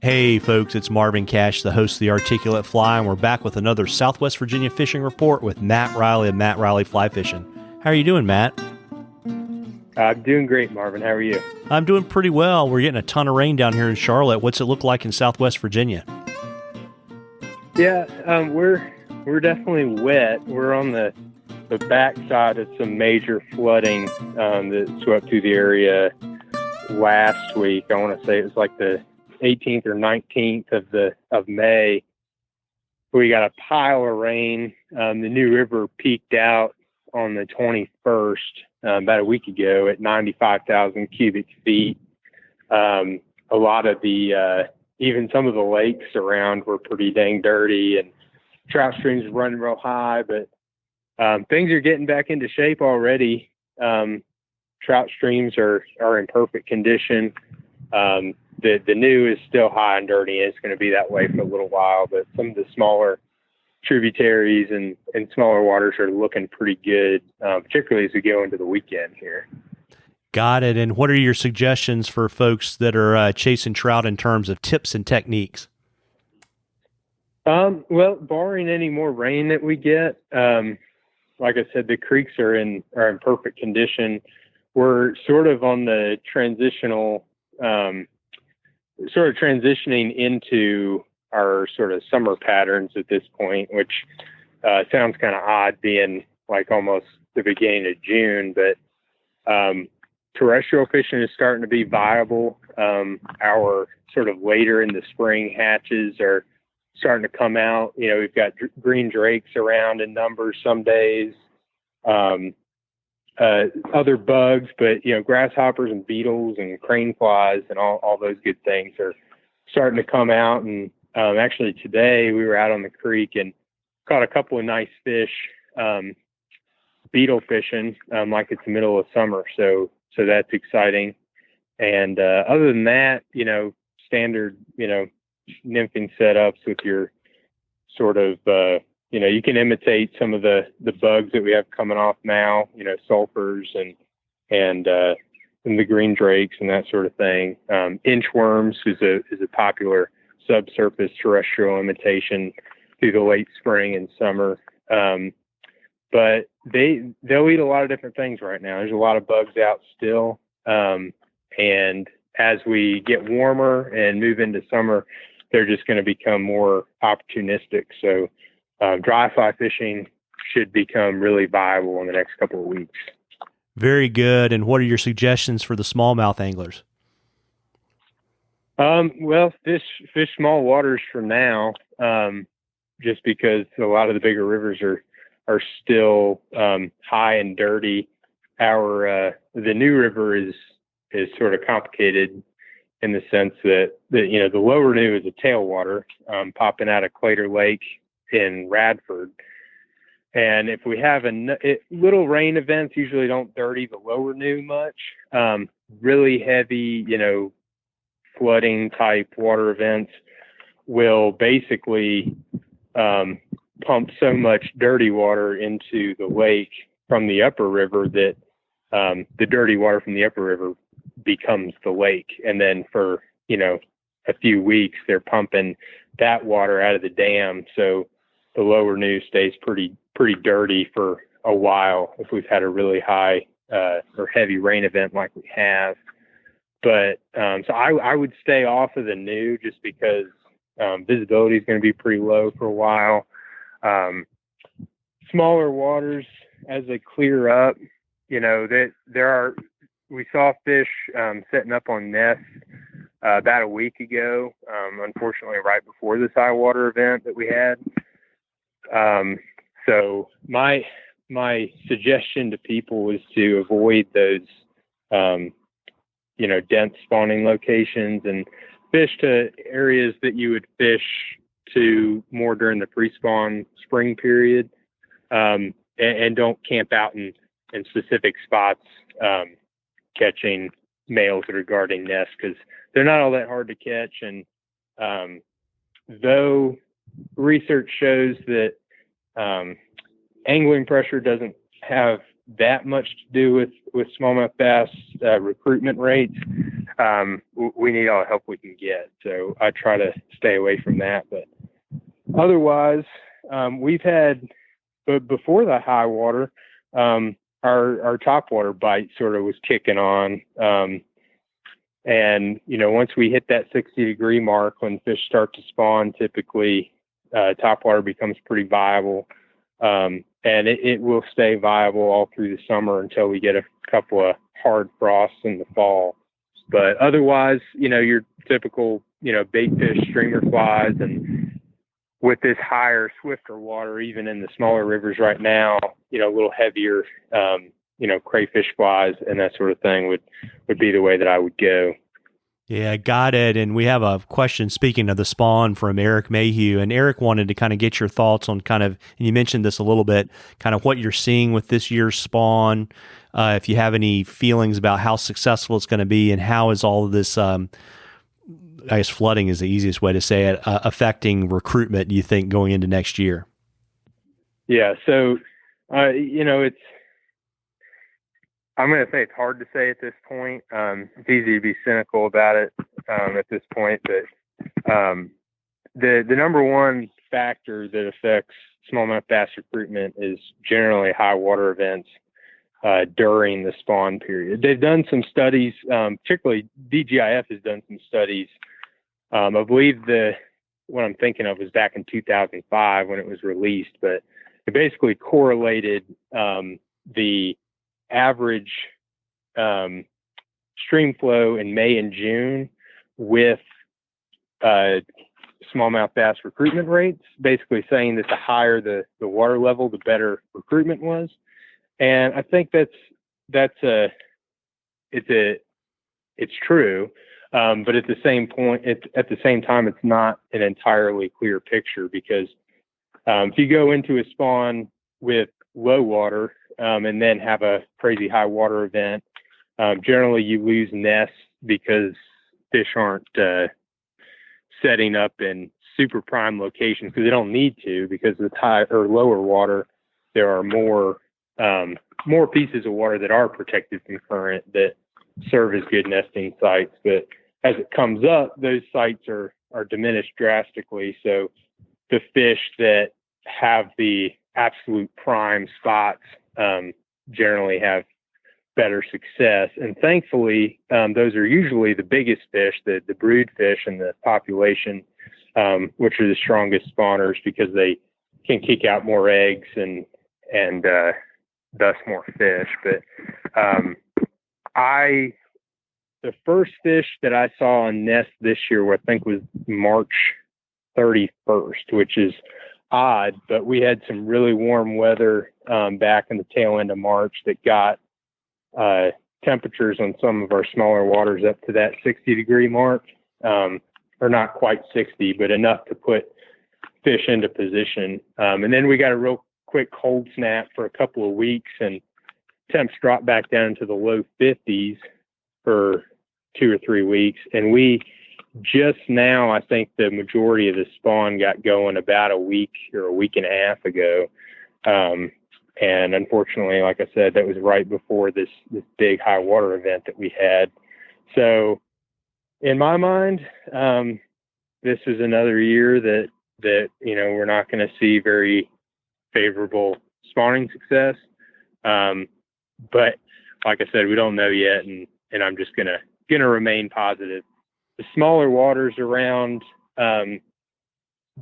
Hey folks, it's Marvin Cash, the host of The Articulate Fly, and we're back with another Southwest Virginia fishing report with Matt Reilly of Matt Reilly Fly Fishing. How are you doing, Matt? I'm doing great, Marvin. How are you? I'm doing pretty well. We're getting a ton of rain down here in Charlotte. What's it look like in Southwest Virginia? Yeah, we're definitely wet. We're on the backside of some major flooding that swept through the area last week. I want to say it was like the 18th or 19th of May. We got a pile of rain. The New River peaked out on the 21st, about a week ago, at 95,000 cubic feet. A lot of even some of the lakes around were pretty dang dirty, and trout streams were running real high, but things are getting back into shape already. Trout streams are in perfect condition. The new is still high and dirty, and it's going to be that way for a little while, but some of the smaller tributaries and smaller waters are looking pretty good, particularly as we go into the weekend here. Got it. And what are your suggestions for folks that are chasing trout in terms of tips and techniques? Well, barring any more rain that we get, like I said, the creeks are in perfect condition. We're sort of on the transitioning into our sort of summer patterns at this point, which sounds kind of odd being like almost the beginning of June, but terrestrial fishing is starting to be viable. Our sort of later in the spring hatches are starting to come out. You know, we've got green drakes around in numbers some days, other bugs, but, you know, grasshoppers and beetles and crane flies and all those good things are starting to come out. And actually today we were out on the creek and caught a couple of nice fish, beetle fishing, like it's the middle of summer. So that's exciting. And other than that, you know, standard, you know, nymphing setups with your sort of, you know, you can imitate some of the bugs that we have coming off now, you know, sulfurs and the green drakes and that sort of thing. Inchworms is a popular subsurface terrestrial imitation through the late spring and summer. But they'll eat a lot of different things right now. There's a lot of bugs out still. And as we get warmer and move into summer, they're just going to become more opportunistic. So dry fly fishing should become really viable in the next couple of weeks. Very good. And what are your suggestions for the smallmouth anglers? Well, fish small waters for now, just because a lot of the bigger rivers are still high and dirty. The New River is sort of complicated in the sense that you know, the lower New is a tailwater popping out of Claytor Lake in Radford. And if we have little rain events, usually don't dirty the lower New much. Really heavy, you know, flooding type water events will basically pump so much dirty water into the lake from the upper river that the dirty water from the upper river becomes the lake. And then for, you know, a few weeks, they're pumping that water out of the dam. So the lower New stays pretty dirty for a while if we've had a really high or heavy rain event like we have. But so I would stay off of the New just because visibility is going to be pretty low for a while. Smaller waters, as they clear up, you know, we saw fish setting up on nests about a week ago, unfortunately right before this high water event that we had. So my suggestion to people is to avoid those, you know, dense spawning locations and fish to areas that you would fish to more during the pre-spawn spring period, and don't camp out in specific spots catching males that are guarding nests, because they're not all that hard to catch. And though research shows that angling pressure doesn't have that much to do with smallmouth bass recruitment rates, we need all the help we can get. So I try to stay away from that. But otherwise, we've had, but before the high water, our topwater bite sort of was kicking on. And, once we hit that 60-degree mark, when fish start to spawn, typically topwater becomes pretty viable. And it will stay viable all through the summer until we get a couple of hard frosts in the fall. But otherwise, your typical, bait fish, streamer flies, and with this higher, swifter water, even in the smaller rivers right now, a little heavier, crayfish flies and that sort of thing would be the way that I would go. Yeah, got it. And we have a question, speaking of the spawn, from Eric Mayhew. And Eric wanted to kind of get your thoughts on and you mentioned this a little bit, kind of what you're seeing with this year's spawn, if you have any feelings about how successful it's going to be, and how is all of this, I guess flooding is the easiest way to say it, affecting recruitment, do you think, going into next year? Yeah, so, I'm going to say it's hard to say at this point. It's easy to be cynical about it at this point, but the number one factor that affects smallmouth bass recruitment is generally high water events during the spawn period. They've done some studies, particularly DGIF has done some studies. I believe what I'm thinking of was back in 2005 when it was released, but it basically correlated the average stream flow in May and June with smallmouth bass recruitment rates, basically saying that the higher the water level, the better recruitment was. And I think it's true. But at the same time, it's not an entirely clear picture, because if you go into a spawn with low water and then have a crazy high water event, generally you lose nests because fish aren't setting up in super prime locations, because they don't need to, because with high or lower water, there are more pieces of water that are protected from current that serve as good nesting sites. But as it comes up, those sites are diminished drastically. So the fish that have the absolute prime spots generally have better success. And thankfully, those are usually the biggest fish, the brood fish in the population, which are the strongest spawners, because they can kick out more eggs and thus more fish. But the first fish that I saw on nest this year, I think, was March 31st, which is odd, but we had some really warm weather back in the tail end of March that got temperatures on some of our smaller waters up to that 60-degree mark, or not quite 60, but enough to put fish into position. And then we got a real quick cold snap for a couple of weeks, and temps dropped back down to the low 50s for 2 or 3 weeks. And we just now, I think the majority of the spawn got going about a week or a week and a half ago. And unfortunately, like I said, that was right before this big high water event that we had. So in my mind, this is another year that we're not going to see very favorable spawning success. But like I said, we don't know yet, and I'm just gonna remain positive. The smaller waters around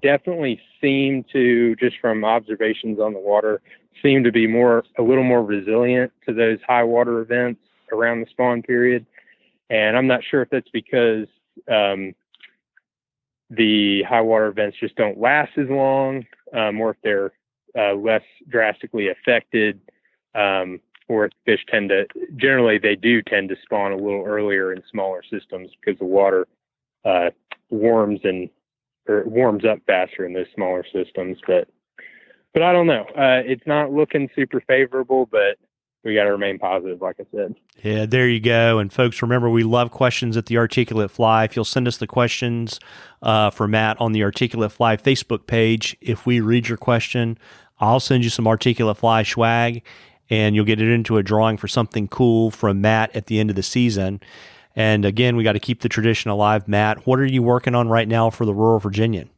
definitely seem to, just from observations on the water, seem to be a little more resilient to those high water events around the spawn period. And I'm not sure if that's because the high water events just don't last as long, or if they're less drastically affected, or if fish generally they do tend to spawn a little earlier in smaller systems, because the water warms up faster in those smaller systems. But I don't know. It's not looking super favorable, but we got to remain positive, like I said. Yeah, there you go. And folks, remember, we love questions at the Articulate Fly. If you'll send us the questions for Matt on the Articulate Fly Facebook page, if we read your question, I'll send you some Articulate Fly swag, and you'll get it into a drawing for something cool from Matt at the end of the season. And again, we got to keep the tradition alive. Matt, what are you working on right now for the Rural Virginian?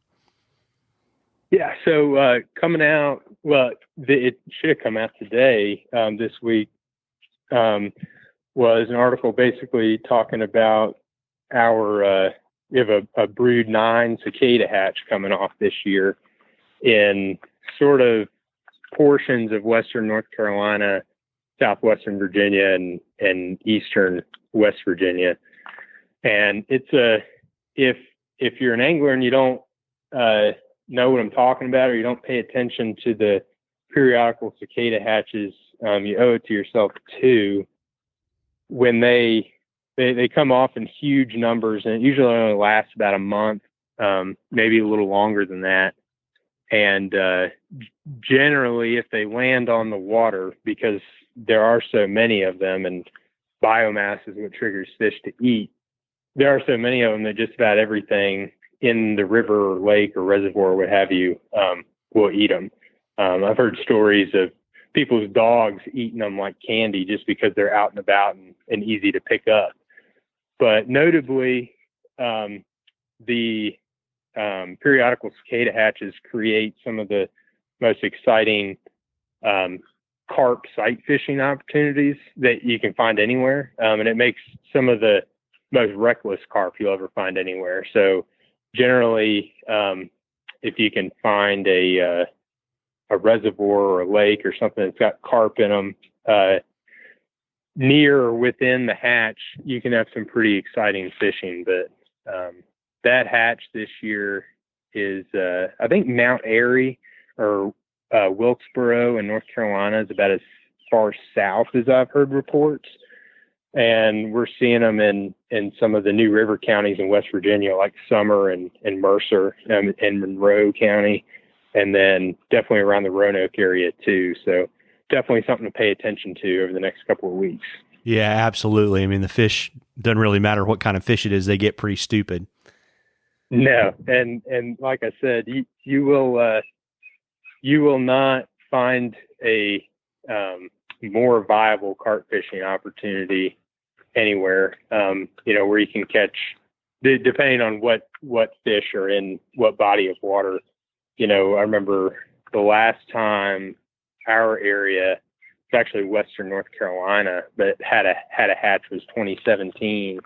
Yeah, so coming out, well, it should have come out today, this week, was an article basically talking about we have a brood 9 cicada hatch coming off this year in sort of portions of Western North Carolina, Southwestern Virginia, and Eastern West Virginia. And it's if you're an angler and you don't know what I'm talking about, or you don't pay attention to the periodical cicada hatches, you owe it to yourself too. When they come off in huge numbers, and it usually only lasts about a month, maybe a little longer than that. And generally, if they land on the water, because there are so many of them, and biomass is what triggers fish to eat, there are so many of them that just about everything in the river or lake or reservoir, what have you, will eat them. I've heard stories of people's dogs eating them like candy just because they're out and about and easy to pick up. But notably, the periodical cicada hatches create some of the most exciting carp sight fishing opportunities that you can find anywhere. And it makes some of the most reckless carp you'll ever find anywhere. So generally, if you can find a reservoir or a lake or something that's got carp in them, near or within the hatch, you can have some pretty exciting fishing. But that hatch this year is, I think Mount Airy or Wilkesboro in North Carolina is about as far south as I've heard reports. And we're seeing them in some of the new river counties in West Virginia, like Summer and Mercer and Monroe County, and then definitely around the Roanoke area too. So definitely something to pay attention to over the next couple of weeks. Yeah, absolutely. I mean, the fish, doesn't really matter what kind of fish it is, they get pretty stupid. No, and like I said, you will not find a more viable carp fishing opportunity anywhere. Where you can catch, depending on what fish are in what body of water. I remember the last time our area, it's actually Western North Carolina, but had a hatch, was 2017.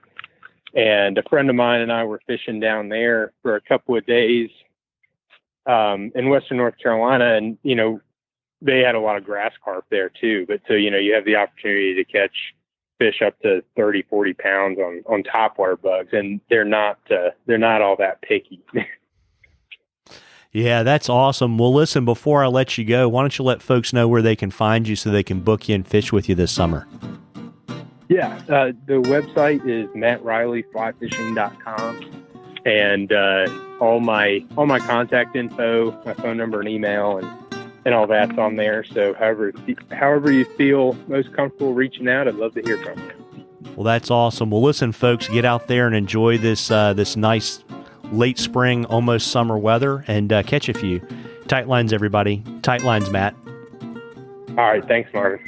And a friend of mine and I were fishing down there for a couple of days in Western North Carolina. And, they had a lot of grass carp there too. But so, you have the opportunity to catch fish up to 30, 40 pounds on topwater bugs. And they're not all that picky. Yeah, that's awesome. Well, listen, before I let you go, why don't you let folks know where they can find you so they can book you and fish with you this summer? Yeah, the website is mattreillyflyfishing.com, and all my contact info, my phone number and email, and all that's on there. So however you feel most comfortable reaching out, I'd love to hear from you. Well, that's awesome. Well, listen, folks, get out there and enjoy this nice late spring, almost summer weather, and catch a few. Tight lines, everybody. Tight lines, Matt. All right. Thanks, Marvin.